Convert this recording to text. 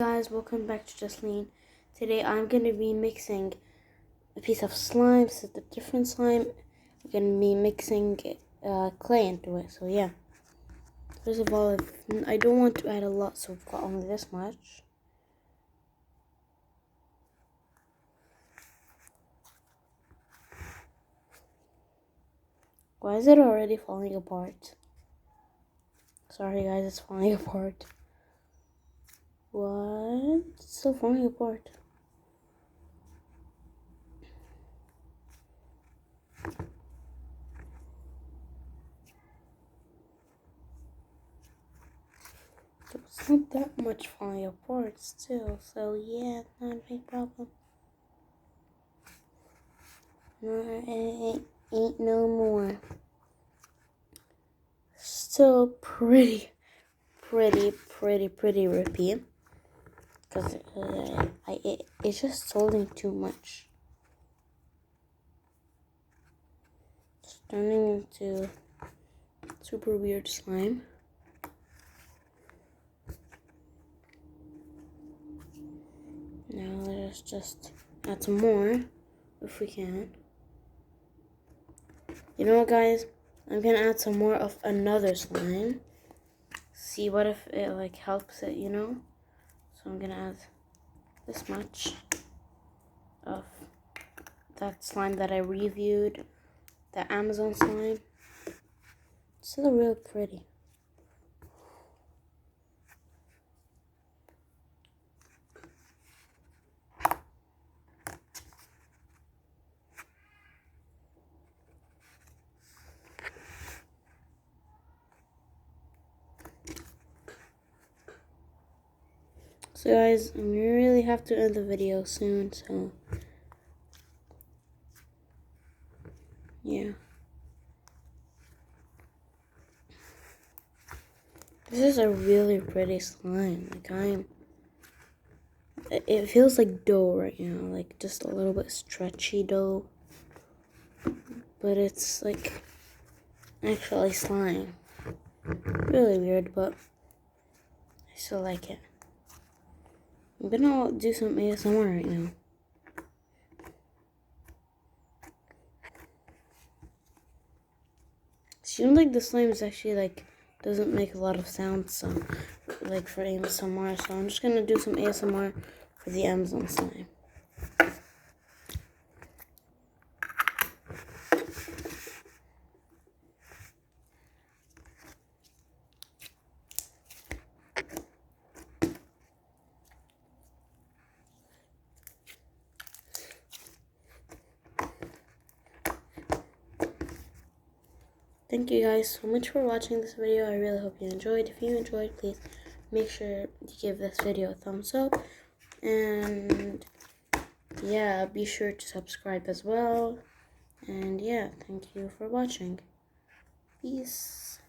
Guys, welcome back to Jasleen. Today I'm going to be mixing a piece of slime, so the different slime. I'm going to be mixing clay into it, so yeah. First of all, I don't want to add a lot, so I've got only this much. Why is it already falling apart? Sorry guys, it's falling apart. What? It's still falling apart. It's not that much falling apart still, so yeah, not a big problem. No, ain't no more. Still pretty rippy, because it's just holding too much. It's turning into super weird slime. Now let's just add some more if we can. You know what, guys? I'm gonna add some more of another slime. See what if it helps it, you know? So I'm gonna add this much of that slime that I reviewed, the Amazon slime. It's still real pretty. So guys, I really have to end the video soon, so yeah. This is a really pretty slime. It feels like dough right now, like just a little bit stretchy dough. But it's like actually slime. Really weird, but I still like it. I'm gonna do some ASMR right now. Seems like the slime is actually doesn't make a lot of sound, so for ASMR. So I'm just gonna do some ASMR for the Amazon slime. Thank you guys so much for watching this video. I really hope you enjoyed. If you enjoyed, please make sure to give this video a thumbs up. And yeah, be sure to subscribe as well. And yeah, thank you for watching. Peace.